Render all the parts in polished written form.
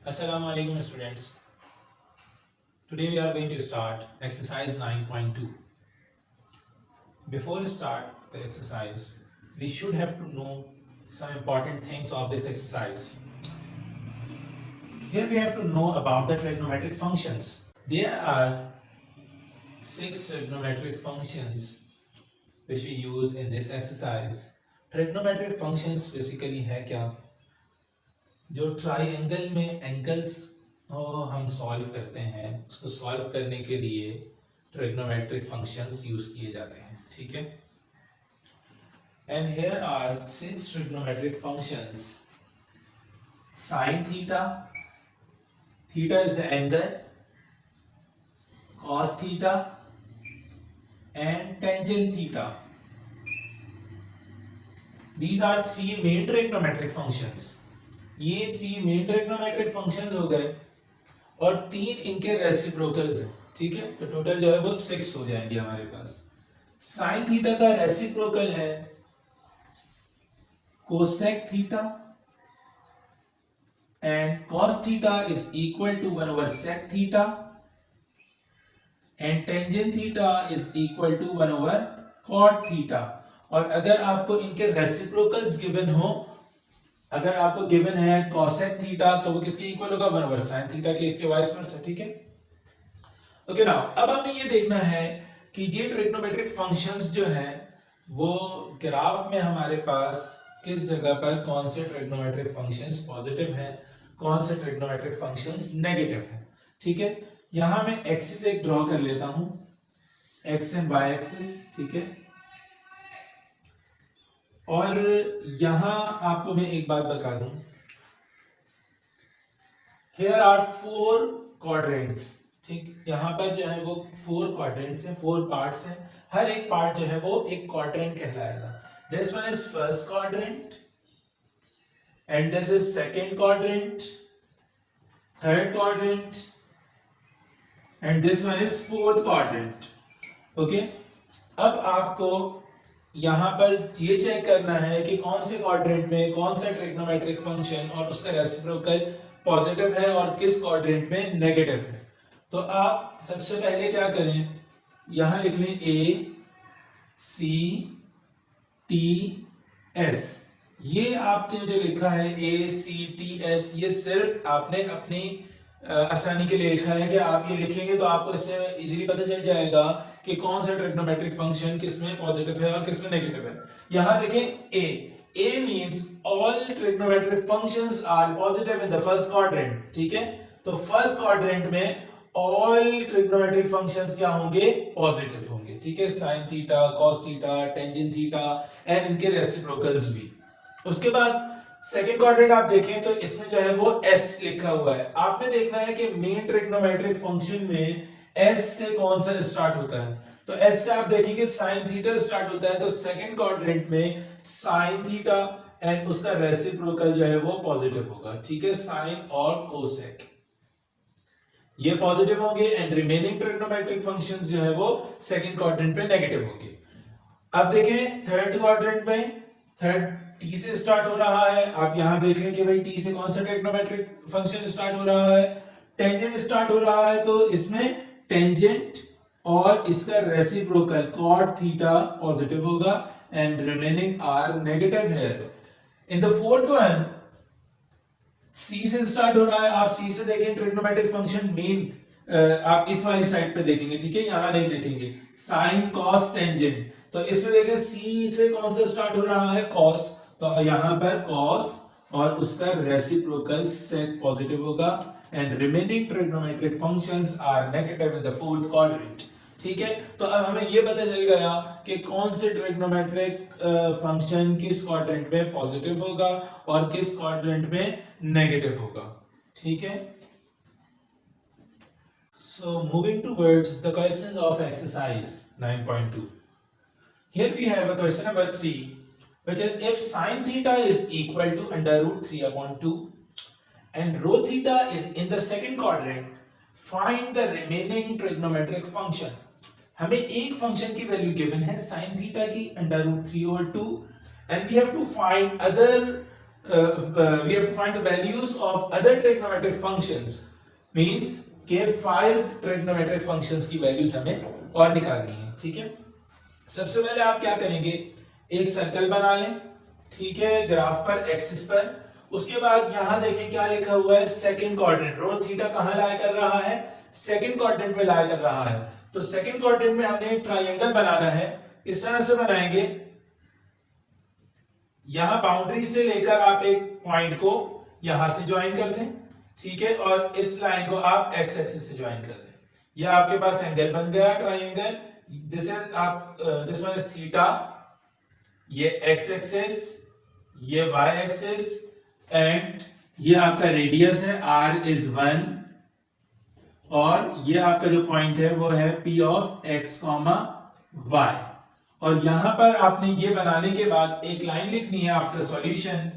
Assalamu alaikum students. Today we are going to start exercise 9.2. Before we start the exercise, we should have to know some important things of this exercise. Here we have to know about the trigonometric functions. There are 6 trigonometric functions which we use in this exercise. Trigonometric functions basically है क्या? जो triangle में angles हम solve करते हैं उसको solve करने के लिए ट्रिग्नोमेट्रिक फंक्शंस यूज किए जाते हैं, ठीक है। And here are 6 trigonometric functions. Sine theta, theta is the angle, cos theta and tangent theta. These are 3 main trigonometric functions. ये 3 मेन ट्रिग्नोमेट्रिक फंक्शंस हो गए और 3 इनके रेसिप्रोकल्स हैं, ठीक है। तो टोटल जो है वो 6 हो जाएंगे हमारे पास। साइन थीटा का रेसिप्रोकल है cosec theta and cos theta is equal to 1/sec theta and tangent theta is equal to 1/cot theta. और अगर आपको इनके रेसिप्रोकल्स गिवन हो, अगर आपको गिवन है cosec थीटा तो वो किसके इक्वल होगा 1/sin थीटा के, इसके वाइस वर्सा, ठीक है। ओके नाउ अब हमें ये देखना है कि ये ट्रिग्नोमेट्रिक फंक्शंस जो हैं वो ग्राफ में हमारे पास किस जगह पर कौन से ट्रिग्नोमेट्रिक फंक्शंस पॉजिटिव हैं, कौन से ट्रिग्नोमेट्रिक फंक्शंस नेगेटिव हैं, ठीक है। यहां मैं एक्सिस एक ड्रॉ कर लेता हूं, एक्स एंड वाई एक्सिस, ठीक है। और यहां आपको मैं एक बात बता दूं, here are 4 quadrants, ठीक। यहां पर जो है वो 4 quadrants हैं, 4 पार्ट्स हैं। हर एक पार्ट जो है वो एक quadrant कहलाएगा। This one is first quadrant and this is second quadrant, third quadrant and this one is fourth quadrant, okay। अब आपको यहां पर ये चेक करना है कि कौन से क्वाड्रेंट में कौन सा ट्रिग्नोमेट्रिक फंक्शन और उसका रेसिप्रोकल पॉजिटिव है और किस क्वाड्रेंट में नेगेटिव है। तो आप सबसे पहले क्या करें, यहां लिख लें ए सी टी एस। ये आपने जो लिखा है ए सी टी एस, ये सिर्फ आपने अपनी आसानी के लिए लिखा है कि आप ये लिखेंगे तो आपको इससे इजीली पता चल जाएगा कि कौन सा ट्रिग्नोमेट्रिक फंक्शन किसमें पॉजिटिव है और किसमें नेगेटिव है। यहां देखें A means all trigonometric functions are positive in the first quadrant, ठीक है। तो फर्स्ट क्वाड्रेंट में ऑल ट्रिग्नोमेट्रिक फंक्शंस क्या होंगे, पॉजिटिव होंगे, ठीक है। Sine theta, cos theta, tangent theta and इनके रेसिप्रोकल्स भी। उसके बाद सेकेंड क्वाड्रेंट आप देखें तो इसमें जो है वो एस लिखा हुआ है। आपने देखना है कि मेन ट्रिग्नोमेट्रिक फंक्शन में एस से कौन सा स्टार्ट होता है। तो एस से आप देखेंगे साइन थीटा स्टार्ट होता है, तो सेकेंड क्वाड्रेंट में साइन थीटा एंड उसका रेसिप्रोकल जो है वो पॉजिटिव होगा, ठीक है। साइन और कोसेक ये पॉजिटिव होंगे एंड रिमेनिंग ट्रिग्नोमेट्रिक फंक्शंस जो है वो सेकंड क्वाड्रेंट पे नेगेटिव होंगे। अब देखें थर्ड क्वाड्रेंट में, थर्ड टी से स्टार्ट हो रहा है। आप यहां देख लें कि भाई टी से कौन सा ट्रिग्नोमेट्रिक फंक्शन स्टार्ट हो रहा है, टेंजेंट स्टार्ट हो रहा है, तो इसमें टेंजेंट और इसका रेसिप्रोकल cot थीटा पॉजिटिव होगा एंड रिमेनिंग आर नेगेटिव है। इन द फोर्थ वन सी से स्टार्ट हो रहा है। आप सी से देखें ट्रिग्नोमेट्रिक फंक्शन मेन आप इस वाली साइड पे देखेंगे, ठीक है, यहां नहीं देखेंगे। साइन कॉस टेंजेंट, तो इसमें देखें सी से कौन सा स्टार्ट हो रहा है, कॉस, तो यहां पर कॉस और उसका रेसिप्रोकल सेक पॉजिटिव होगा and remaining trigonometric functions are negative in the fourth quadrant, ठीक है। तो अब हमें यह पता चल गया कि कौन से ट्रिग्नोमेट्रिक फंक्शन किस क्वाड्रेंट में पॉजिटिव होगा और किस क्वाड्रेंट में नेगेटिव होगा, ठीक है। So moving towards the questions of exercise 9.2. Here we have a question number 3, which is if sin theta is equal to under root 3 upon 2 and rho theta is in the second quadrant, find the remaining trigonometric function. हमें एक function की value given है sin theta की under root 3 over 2 and we have to find other we have to find the values of other trigonometric functions, means के 5 trigonometric functions की values हमें और निकालनी है, ठीक है। सबसे पहले आप क्या करेंगे, एक सर्कल बना लें, ठीक है, ग्राफ पर एक्सिस पर। उसके बाद यहां देखें क्या लिखा हुआ है, सेकंड क्वाड्रेंट, रो थीटा कहां लाया कर रहा है, सेकंड क्वाड्रेंट में लाया कर रहा है। तो सेकंड क्वाड्रेंट में हमने एक ट्रायंगल बनाना है, इस तरह से बनाएंगे, यहां बाउंड्री से लेकर आप एक पॉइंट को यहां से ज्वाइन कर दें, ठीक है, और इस लाइन को आप एक्स एक्सिस से ज्वाइन कर दें। यह आपके पास एंगल बन गया ट्रायंगल। दिस इज आप दिस वन इज थीटा, ये एक्स एक्सिस, ये वाई एक्सिस, एंड ये आपका रेडियस है, आर इज 1, और ये आपका जो पॉइंट है वो है P of x comma y. और यहां पर आपने ये बनाने के बाद एक लाइन लिखनी है after solution,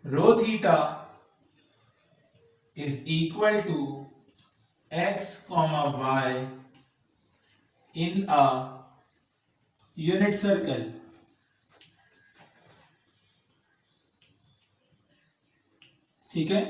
rho theta is equal to x comma y in a unit circle. ठीक है,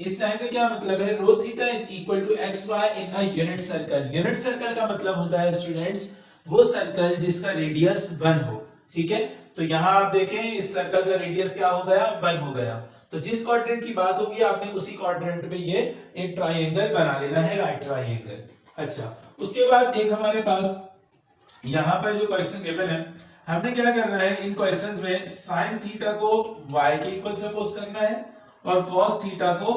इस लाइन का क्या मतलब है, rho theta is equal to x y in a unit circle. Unit circle का मतलब होता है स्टूडेंट्स वो सर्कल जिसका रेडियस 1 हो, ठीक है। तो यहां आप देखें इस सर्कल का रेडियस क्या हो गया, 1 हो गया। तो जिस क्वाड्रेंट की बात होगी आपने उसी क्वाड्रेंट पे ये एक ट्रायंगल बना लेना है, राइट ट्रायंगल। अच्छा, उसके बाद एक हमारे पास यहां पर जो क्वेश्चन गिवन है, हमने क्या करना है, इन क्वेश्चंस में साइन थीटा को y के इक्वल सपोज करना है और cos थीटा को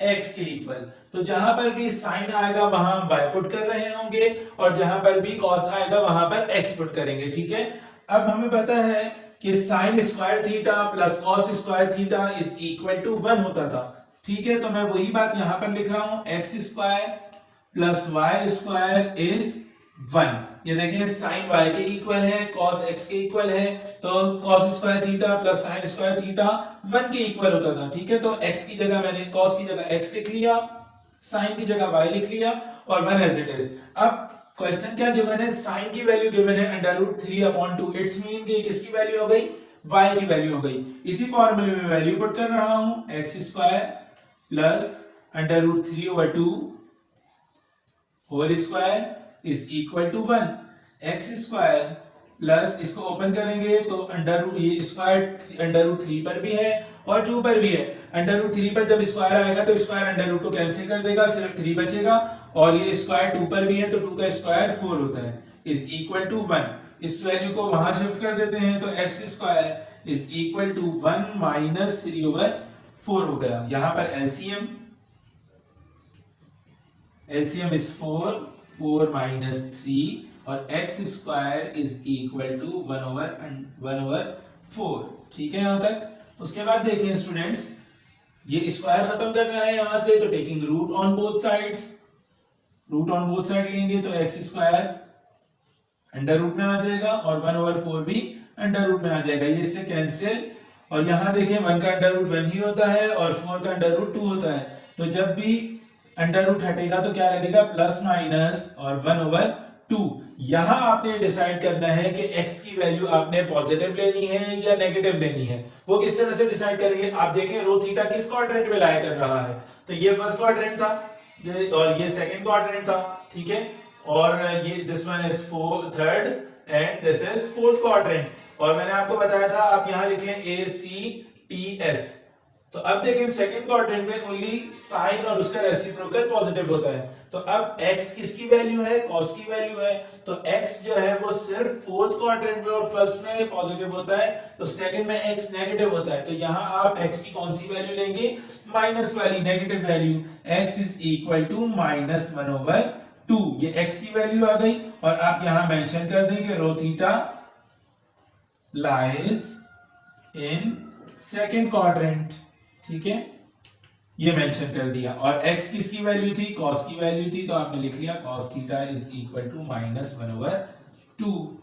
x के इक्वल। तो जहां पर भी साइन आएगा वहां हम y पुट कर रहे होंगे, और जहां पर भी cos आएगा वहां पर x पुट करेंगे, ठीक है। अब हमें पता है कि sine square theta plus cos square theta is equal to 1 होता था, ठीक है। तो मैं वही बात यहां पर लिख रहा हूं, x square plus y square is 1। ये देखिए साइन y के इक्वल है, cos x के इक्वल है, तो cos square theta plus sign square theta 1 के इक्वल होता था, ठीक है। तो x की जगह मैंने cos की जगह x लिख लिया, साइन की जगह y लिख लिया, और 1 एज इट इज। अब क्वेश्चन क्या गिवन है, साइन की वैल्यू गिवन है √3/2, इट्स मीन कि किसकी वैल्यू हो गई, y की वैल्यू हो गई। इसी फॉर्मूले में वैल्यू पुट कर रहा हूं, x square plus √3/2 whole square is equal to 1, x square plus इसको ओपन करेंगे तो अंडर रूट, ये स्क्वायर अंडर रूट 3 पर भी है और 2 पर भी है। अंडर रूट 3 पर जब स्क्वायर आएगा तो स्क्वायर अंडर रूट को कैंसिल कर देगा, सिर्फ 3 बचेगा, और ये स्क्वायर 2 पर भी है तो 2 का स्क्वायर 4 होता है, इज इक्वल टू 1। इस वैल्यू को वहां शिफ्ट कर देते हैं तो x square is equal to 1 minus 3/4 हो गया। यहां पर एलसीएम इज 4 माइनस 3 और x square is equal to 1/4, ठीक है यहां तक। उसके बाद देखिए स्टूडेंट्स, ये स्क्वायर खत्म करना है यहां से, तो taking root on both sides, root on both side लेंगे तो x स्क्वायर अंडर रूट में आ जाएगा और 1/4 भी अंडर रूट में आ जाएगा, ये इससे कैंसिल। और यहां देखें 1 का अंडर रूट 1 ही होता है और 4 का अंडर रूट 2 होता है, तो जब भी अंडर रूट हटेगा तो क्या लगेगा, प्लस माइनस और 1/2। यहां आपने डिसाइड करना है कि x की वैल्यू आपने पॉजिटिव लेनी है या नेगेटिव लेनी है। वो किस तरह से डिसाइड करेंगे, आप देखें रो थीटा किस क्वाड्रेंट में लाया कर रहा है, तो ये फर्स्ट क्वाड्रेंट था और ये सेकंड क्वाड्रेंट था, ठीक है। और ये this one is third and this is fourth quadrant. और मैंने आपको बताया था आप यहां लिख लें ACTS। तो अब देखें सेकंड क्वाड्रेंट में ओनली साइन और उसका रेसिप्रोकल पॉजिटिव होता है, तो अब x किसकी वैल्यू है, cos की वैल्यू है, तो x जो है वो सिर्फ फोर्थ क्वाड्रेंट में और फर्स्ट में पॉजिटिव होता है, तो सेकंड में x नेगेटिव होता है। तो यहां आप x की कौन सी वैल्यू लेंगे, माइनस वाली negative value, x is equal to -1/2, ये x की वैल्यू आ गई। और आप यहां मेंशन कर देंगे rho theta lies in second quadrant, ठीक है, ये मेंशन कर दिया। और x किसकी वैल्यू थी, cos की वैल्यू थी, तो आपने लिख लिया cos theta is equal to -1/2।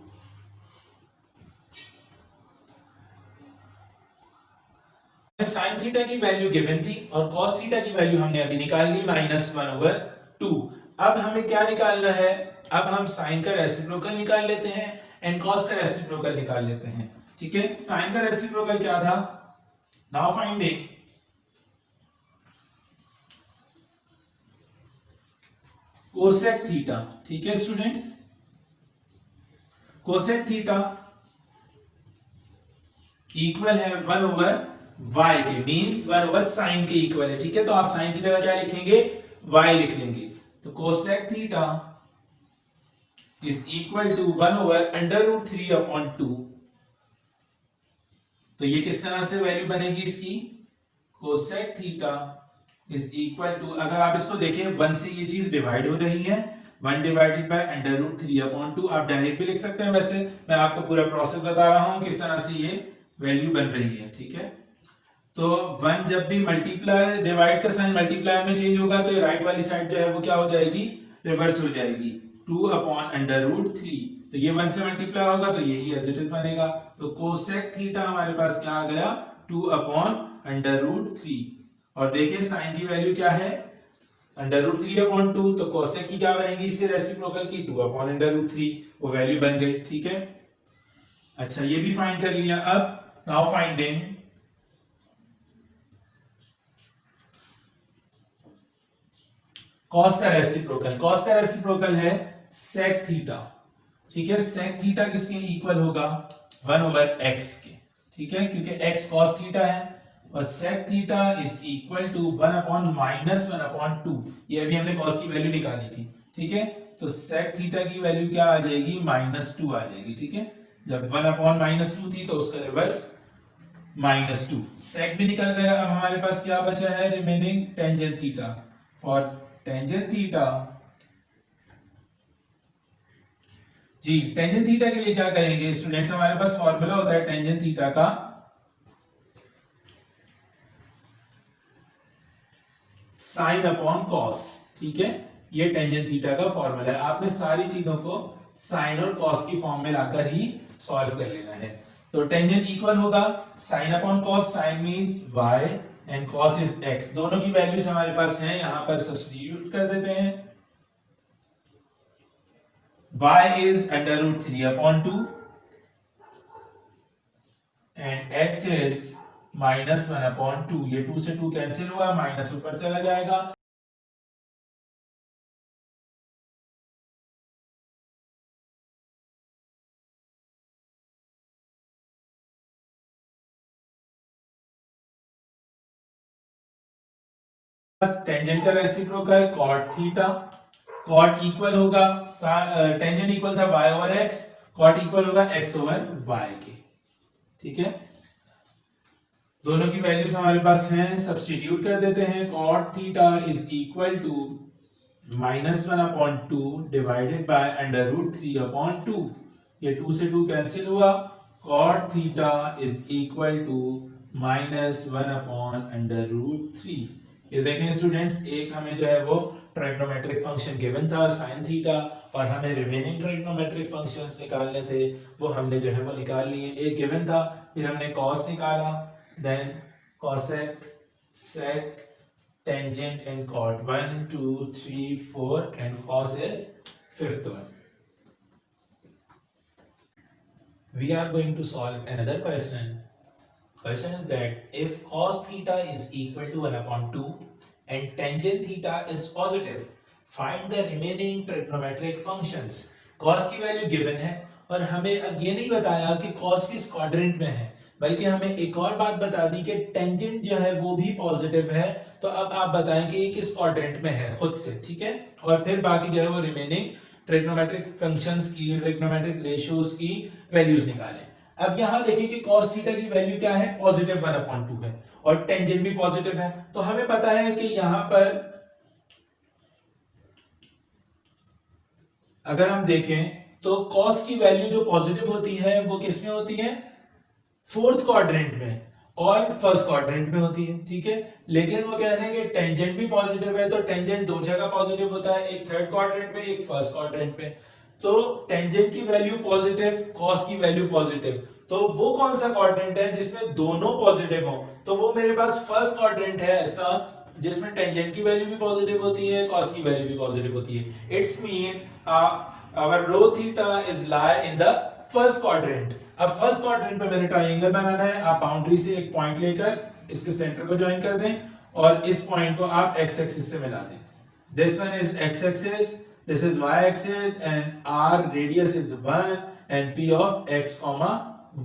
sin theta की वैल्यू गिवन थी और cos थीटा की वैल्यू हमने अभी निकाल ली -1/2। अब हमें क्या निकालना है, अब हम sin का रेसिप्रोकल निकाल लेते हैं। एंड कॉस का रेसिप्रोकल निकाल लेते हैं। ठीक है, साइन का रेसिप्रोकल क्या था? Now finding cosec theta. ठीक है स्टूडेंट्स, कोसेक थीटा इक्वल है 1/y के, मींस 1/sin के इक्वल है। ठीक है, तो आप साइन की जगह क्या लिखेंगे? y लिख लेंगे। तो cosec theta is equal to 1/√3/2। तो ये किस तरह से वैल्यू बनेगी इसकी? Cosec theta is equal to, अगर आप इसको देखें 1 से ये चीज डिवाइड हो रही है, 1 डिवाइडेड बाय √3/2। आप डायरेक्ट भी लिख सकते हैं, वैसे मैं आपको पूरा प्रोसेस बता रहा हूं किस तरह से ये वैल्यू बन रही है। ठीक है, तो 1 जब भी मल्टीप्लाई, डिवाइड का साइन मल्टीप्लाई में चेंज होगा तो ये राइट वाली साइड जो है वो क्या हो जाएगी? रिवर्स हो जाएगी, 2/√3। तो ये 1 से मल्टीप्लाई होगा तो यही एज इट इज बनेगा। तो कोसेक थीटा हमारे पास क्या आ गया? 2/√3। और देखिए साइन की वैल्यू क्या है? √3/2। तो कोसेक की क्या बनेगी इसके रेसिप्रोकल की? 2/√3। वो वैल्यू बन गई। ठीक है, अच्छा ये भी फाइंड कर लिया। अब नाउ फाइंडिंग कॉस का रेसिप्रोकल। कॉस का रेसिप्रोकल है सेक थीटा। ठीक है, सेक थीटा किसके इक्वल होगा? 1/x के। ठीक है, क्योंकि x cos थीटा है और sec theta is equal to 1/-1/2। ये अभी हमने cos की वैल्यू निकाली थी। ठीक है, तो sec थीटा की वैल्यू क्या आ जाएगी? -2 आ जाएगी। ठीक है, जब 1/-2 थी तो उसका रिवर्स -2। sec भी निकल गया। अब हमारे पास क्या बचा है remaining? Tangent theta. For tangent theta, जी टेंजेंट थीटा के लिए क्या करेंगे स्टूडेंट्स? हमारे पास फॉर्मूला होता है टेंजेंट थीटा का साइन अपॉन कॉस। ठीक है, ये टेंजेंट थीटा का फॉर्मूला है। आपने सारी चीजों को साइन और कॉस की फॉर्म में लाकर ही सॉल्व कर लेना है। तो टेंजेंट इक्वल होगा sine upon cos. Sine means y and cos is x। दोनों की वैल्यूज हमारे पास हैं, यहां पर सब्स्टिट्यूट कर देते हैं। y is √3/2 and x is -1/2। ये 2 से 2 कैंसिल हुआ, माइनस ऊपर चला जाएगा। टेंजेंट का reciprocal cot theta. cot equal होगा, टेंजेंट इक्वल था y/x, cot इक्वल होगा x/y के। ठीक है, दोनों की वैल्यूज हमारे पास हैं, सब्स्टिट्यूट कर देते हैं। cot theta is equal to -1/2 divided by √3/2। ये 2 से 2 कैंसिल हुआ। cot theta is equal to -1/√3। ये देखें स्टूडेंट्स, एक हमें जो है वो ट्राइग्नोमेट्रिक फंक्शन गिवन था sin थीटा, और हमें रिमेनिंग ट्राइग्नोमेट्रिक फंक्शंस निकालने थे, वो हमने जो है वो निकाल लिए। एक गिवन था, फिर हमने cos निकाला, then cosec, sec, tangent and cot 1 2 3 4 and cos is fifth one. We are going to solve another question. Question is that if cos theta is equal to 1/2 and tangent theta is positive, find the remaining trigonometric functions. cos की value given है और हमें अब ये नहीं बताया कि cos किस क्वाड्रेंट में है, बल्कि हमें एक और बात बता दी कि टेंजेंट जो है वो भी पॉजिटिव है। तो अब आप बताएं कि ये किस क्वाड्रेंट में है खुद से। ठीक है, और फिर बाकी जो है वो रिमेनिंग ट्रिग्नोमेट्रिक फंक्शंस की, ट्रिग्नोमेट्रिक रेशियोज की वैल्यूज निकालें। अब यहां देखिए कि cos थीटा की वैल्यू क्या है? पॉजिटिव 1/2 है और टेंजेंट भी पॉजिटिव है। तो हमें पता है कि यहां पर अगर हम देखें तो cos की वैल्यू जो पॉजिटिव होती है वो किसमें होती है? फोर्थ क्वाड्रेंट में और फर्स्ट क्वाड्रेंट में होती है। ठीक है, लेकिन वो कह रहे हैं कि टेंजेंट भी पॉजिटिव है, तो टेंजेंट दो जगह पॉजिटिव होता है, एक थर्ड क्वाड्रेंट में, एक फर्स्ट क्वाड्रेंट में। तो टेंजेंट की वैल्यू पॉजिटिव, कॉस की वैल्यू पॉजिटिव, तो वो कौन सा क्वाड्रेंट है जिसमें दोनों पॉजिटिव हो? तो वो मेरे पास फर्स्ट क्वाड्रेंट है ऐसा जिसमें टेंजेंट की वैल्यू भी पॉजिटिव होती है, कॉस की वैल्यू भी पॉजिटिव होती है। It's mean our rho theta is lie in the first quadrant, अब फर्स्ट क्वाड्रेंट पे मैंने ट्रायंगल बनाना है। आप बाउंड्री से एक पॉइंट लेकर इसके सेंटर को ज्वाइन कर दें और इस पॉइंट को आप एक्स एक्सिस से मिला दें। This one is x axis, this is y axis and r radius is 1 and P of x comma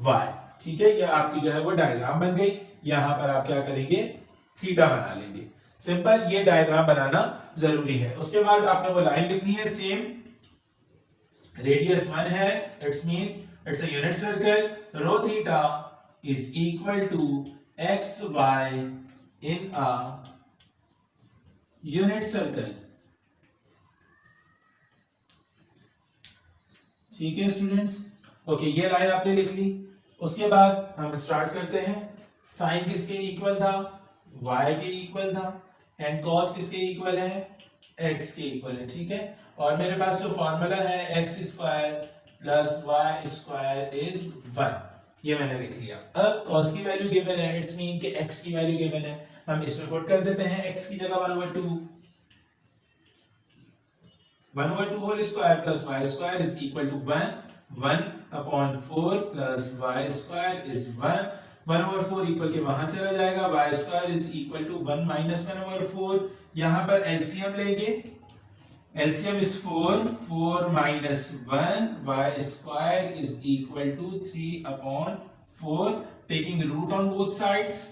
y. ठीक है, ये आपकी जो है वो डायग्राम बन गई। यहां पर आप क्या करेंगे, थीटा बना लेंगे। सिंपल, ये डायग्राम बनाना जरूरी है। उसके बाद आपने वो लाइन लिखनी है, सेम रेडियस 1 है, it's mean it's a unit circle, rho theta is equal to x y in a unit circle. ठीक है स्टूडेंट्स, ओके, ये लाइन आपने लिख ली। उसके बाद हम स्टार्ट करते हैं। साइन किसके इक्वल था, y के इक्वल था, एंड कॉस किसके इक्वल है, x के इक्वल है। ठीक है, और मेरे पास जो फॉर्मूला है x square plus y square is 1, ये मैंने लिख लिया। अब cos की वैल्यू गिवन है, इट्स मीन कि x की वैल्यू गिवन है, हम इसमें पुट कर देते हैं x की जगह 1/2, 1/2 whole square plus y square is equal to 1/4 plus y square is 1/4 equal के वहां चला जाएगा, y square is equal to 1 minus 1/4। यहां पर एलसीएम लेंगे, LCM is 4 minus 1, y square is equal to 3/4, taking root on both sides,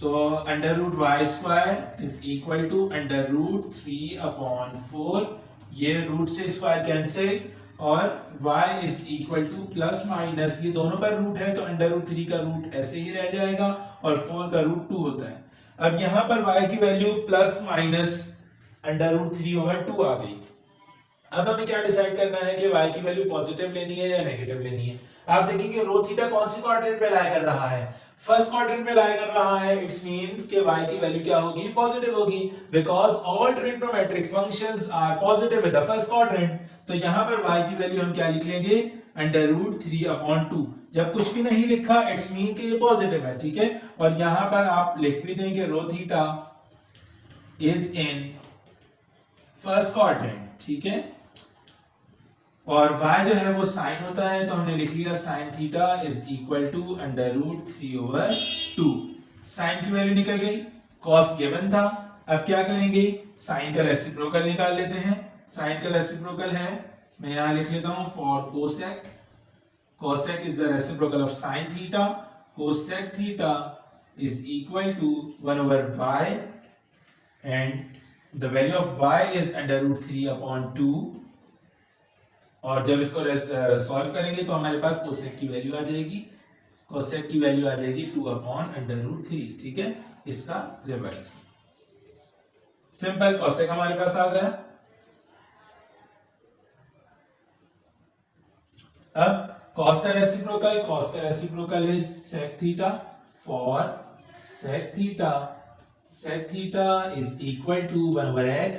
तो under root y square is equal to under root 3/4, ये root से स्क्वायर कैंसिल, और y is equal two plus minus, ये दोनों का root है तो under root 3 का रूट ऐसे ही रह जाएगा और 4 का रूट 2 होता है। अब यहाँ पर y की value plus minus under root 3/2 आ गई। अब हमें क्या डिसाइड करना है कि y की वैल्यू पॉजिटिव लेनी है या नेगेटिव लेनी है। आप देखेंगे रो थीटा कौन सी क्वाड्रेंट में लाई कर रहा है, फर्स्ट क्वाड्रेंट में लाई कर रहा है, इट्स मीन कि y की वैल्यू क्या होगी, पॉजिटिव होगी, because all trigonometric functions are positive in the first quadrant. तो यहां पर y की वैल्यू हम क्या लिख लेंगे, अंडर रूट 3/2। जब कुछ भी नहीं लिखा इट्स मीन कि ये पॉजिटिव है। ठीक है, और यहां पर आप लिख भी दें कि rho theta is in first quadrant. ठीक है, और y जो है वो साइन होता है, तो हमने लिख लिया sine theta is equal to under root 3/2। Sine की वैल्यू निकल गई, कॉस गिवन था। अब क्या करेंगे, साइन का रेसिप्रोकल निकाल लेते हैं। साइन का रेसिप्रोकल है, मैं यहां लिख लेता हूं for cosec, cosec is the reciprocal of sine theta, cosec theta is equal to 1/y and the value of y is under root 3/2। और जब इसको सॉल्व करेंगे तो हमारे पास कोसेक की वैल्यू आ जाएगी, कोसेक की वैल्यू आ जाएगी 2/√3। ठीक है, इसका रिवर्स, सिंपल कोसेक हमारे पास आ गया। अब cos का reciprocal is sec theta, for sec theta is equal to 1/x।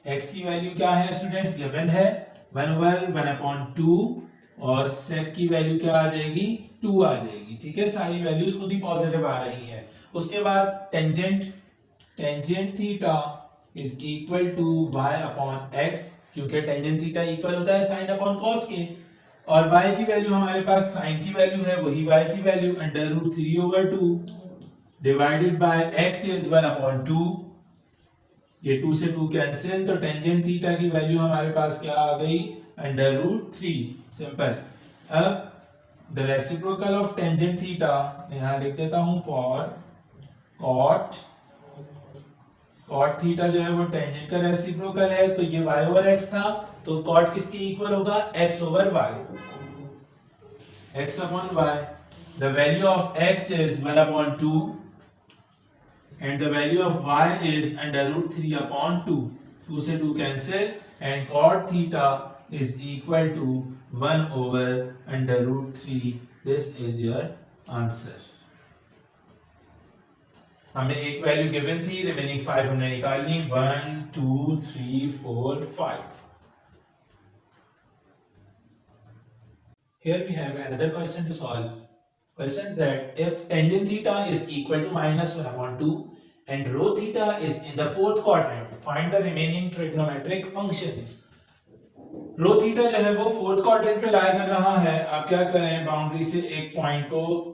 x की वैल्यू क्या है स्टूडेंट्स, गिवन है 1/1/2, और sec की वैल्यू क्या आ जाएगी, 2 आ जाएगी। ठीक है, सारी वैल्यूज खुद ही पॉजिटिव आ रही है। उसके बाद tangent theta is equal to y/x, क्योंकि टेंजेंट थीटा इक्वल होता है sin अपॉन cos के, और y की वैल्यू हमारे पास sin की वैल्यू है, वही y की value under root 3/2 divided by x is 1/2, ये 2 से 2 कैंसिल, तो टेंजेंट थीटा की वैल्यू हमारे पास क्या आ गई, अंडर रूट 3। सिंपल। अब the reciprocal of tangent theta यहां लिख देता हूं फॉर कॉट थीटा जो है वो टेंजेंट का रेसिप्रोकल है, तो ये y/x था, तो कॉट किसके इक्वल होगा, x/y, x/y। The value of x is 1/2 and the value of y is under root 3/2, 2 से 2 cancel, and cot theta is equal to 1/√3। this is your answer। हमें एक वैल्यू गिवन थी, remaining 5 हमने निकालनी, 1 2 3 4 5। Here we have another question to solve। Question that if tangent theta is equal to -1/2 and rho theta is in the fourth quadrant, find the remaining trigonometric functions। Rho theta जो है वो fourth quadrant में लाया कर रहा है। आप क्या करें, बाउंड्री से एक पॉइंट को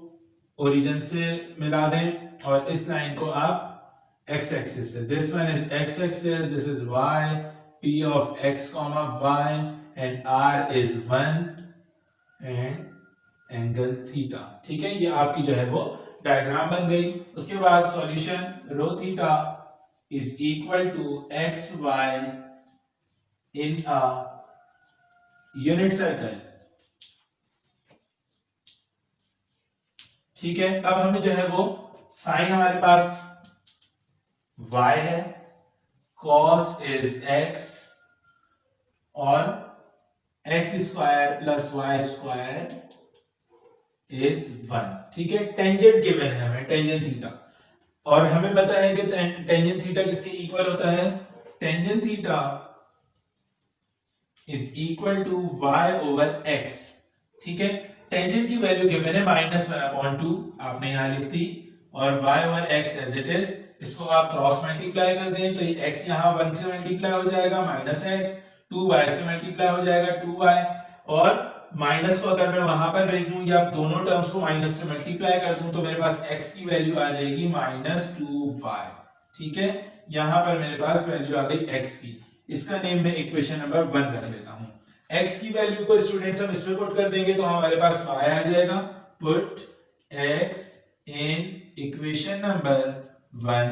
ओरिजिन से मिला दें और इस लाइन को आप x एक्सिस से, this one is x axis, this is y, p of x comma y and r is 1 and angle theta. ठीक है, ये आपकी जो है वो डायग्राम बन गई। उसके बाद solution, rho theta is equal to x y in a unit circle. ठीक है, अब हमें जो है वो साइन हमारे पास y है, cos इज x और x square plus y square is 1। ठीक है, टेंजेंट गिवन है हमें, टेंजेंट थीटा, और हमें पता है कि टेंजेंट थीटा किसके इक्वल होता है, tangent theta is equal to y over x। ठीक है, टेंजेंट की वैल्यू गिवन है -1/2, आपने यहां लिख दी, और y over x as it is, इसको आप क्रॉस मल्टीप्लाई कर दें तो ये x यहां 1 से मल्टीप्लाई हो जाएगा -x, 2y से मल्टीप्लाई हो जाएगा 2y, और माइनस को अगर मैं वहां पर भेज दूं या दोनों टर्म्स को माइनस से मल्टीप्लाई कर दूं तो मेरे पास x की वैल्यू आ जाएगी -2y। ठीक है, यहां पर मेरे पास वैल्यू आ गई x की, इसका नेम मैं इक्वेशन नंबर 1 रख लेता हूं। x की वैल्यू को स्टूडेंट्स हम इसमें पुट कर देंगे तो हमारे पास y आ जाएगा, put x in equation number 1,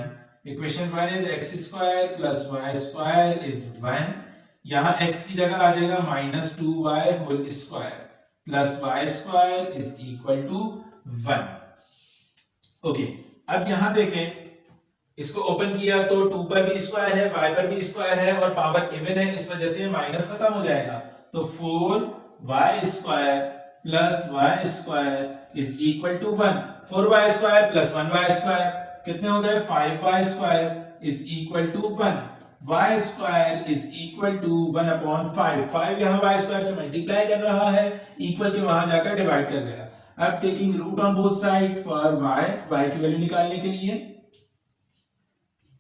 equation 1 is x square plus y square is 1, यहां x की जगह आ जाएगा -2y whole square plus y square is equal to 1। Okay, अब यहां देखें, इसको ओपन किया तो 2 पर भी स्क्वायर है, y पर भी स्क्वायर है और पावर इवन है, इस वजह से माइनस खत्म हो जाएगा, तो 4y square plus y square is equal to 1। 4y square plus 1y square कितने हो गए, 5y square is equal to 1। y square is equal to 1/5, 5 यहां y स्क्वायर से मल्टीप्लाई कर रहा है, इक्वल के वहां जाकर डिवाइड कर गया। अब taking root on both side for y की वैल्यू निकालने के लिए,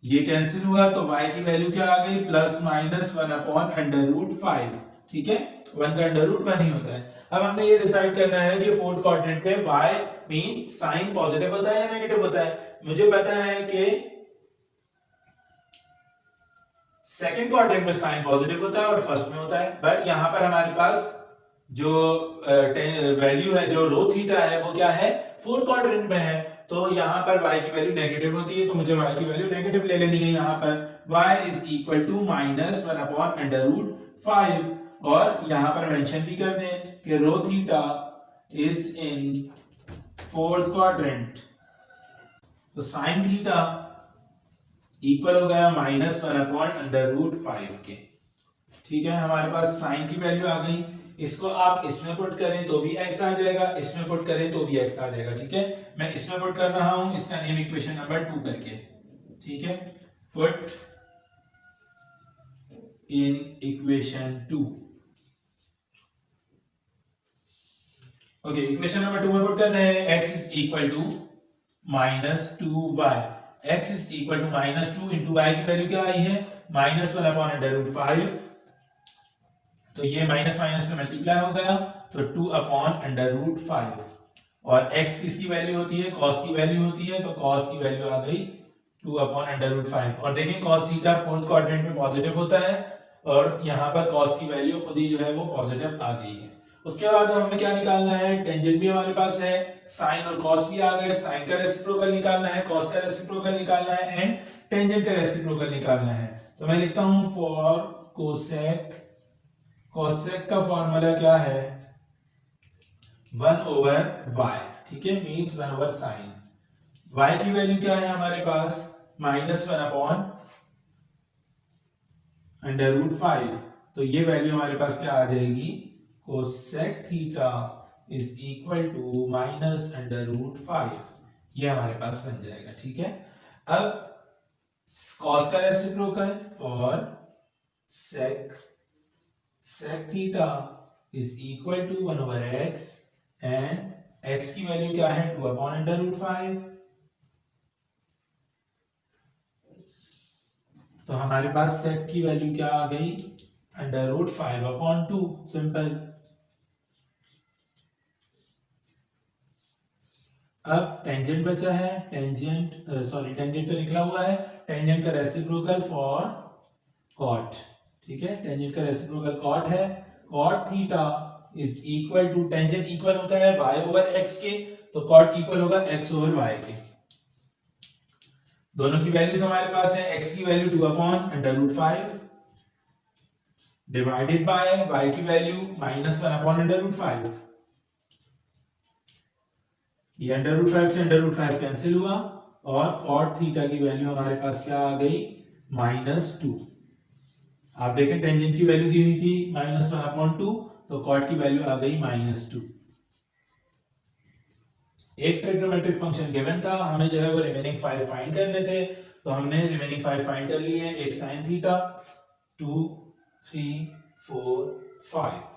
ये कैंसिल हुआ तो y की वैल्यू क्या आ गई, +(1/√5). ठीक है, 1 का √1 ही होता है। अब हमने ये डिसाइड करना है कि फोर्थ क्वाड्रेंट में y मींस साइन पॉजिटिव होता है या नेगेटिव होता है। मुझे पता है कि सेकंड क्वाड्रेंट में साइन पॉजिटिव होता है और फर्स्ट में होता है, बट यहां पर हमारे पास जो वैल्यू है, जो रो थीटा है, वो क्या है, फोर्थ क्वाड्रेंट में है, तो यहां पर y की वैल्यू नेगेटिव होती है, तो मुझे y की वैल्यू नेगेटिव ले लेनी है। यहां पर y इज इक्वल टू -1/√5, और यहां पर मेंशन भी कर दें कि rho theta is in fourth quadrant, तो साइन थीटा इक्वल हो गया -1/√5 के। ठीक है, हमारे पास साइन की वैल्यू आ गई, इसको आप इसमें पुट करें तो भी x आ जाएगा, इसमें पुट करें तो भी x आ जाएगा। ठीक है, मैं इसमें पुट कर रहा हूं, इसका नेम इक्वेशन नंबर 2 करके। ठीक है, put in equation 2। Okay, equation number 2 में पुट करना है, x is equal to -2y, x is equal to -2 into y की वैल्यू क्या आई है, -1/√5, तो ये माइनस माइनस से मल्टीप्लाई हो गया, तो 2/√5, और x किसकी वैल्यू होती है, cos की वैल्यू होती है, तो cos की वैल्यू आ गई 2/√5। और देखें cos थीटा फोर्थ क्वाड्रेंट में पॉजिटिव होता है, और यहाँ पर cos की वैल्यू खुद ही जो है वो पॉजिटिव आ गई है। उसके बाद हमें क्या निकालना है, टेंजेंट भी हमारे पास है, साइन और cos भी आ गए, साइन का रेसिप्रोकल निकालना है, cos का रेसिप्रोकल निकालना है, एंड टेंजेंट का रेसिप्रोकल निकालना है। तो मैं लिखता हूं फॉर कोसेक, कोसेक का फॉर्मूला क्या है, 1/y। ठीक है, मींस 1/sin। y की वैल्यू क्या है हमारे पास, -1/√5, तो ये वैल्यू हमारे पास क्या आ जाएगी, cosec theta is equal to -√5, ये हमारे पास बन जाएगा। ठीक है, अब cos का reciprocal for sec theta is equal to 1/x, and x की वैल्यू क्या है, 2/√5, तो हमारे पास sec की वैल्यू क्या आ गई, √5/2 सिंपल। अब टेंजेंट बचा है, टेंजेंट तो निकला हुआ है, टेंजेंट का रेसिप्रोकल फॉर कॉट, ठीक है, टेंजेंट का रेसिप्रोकल कॉट है, cot theta is equal to, tangent equal होता है y ओवर x के, तो कॉट इक्वल होगा x ओवर y के। दोनों की वैल्यूज हमारे पास है, x की वैल्यू 2/√5 डिवाइडेड बाय y की वैल्यू -1/√5। ये √5 से √5 कैंसिल हुआ और cot थीटा की वैल्यू हमारे पास क्या आ गई, -2। आप देखें टेंजेंट की वैल्यू दी हुई थी -1/2, तो cot की वैल्यू आ गई -2। एक ट्रिग्नोमेट्रिक फंक्शन गिवन था, हमें जो है वो रिमेनिंग 5 फाइंड करने थे, तो हमने रिमेनिंग 5 फाइंड कर लिए। एक sin थीटा 2 3 4 5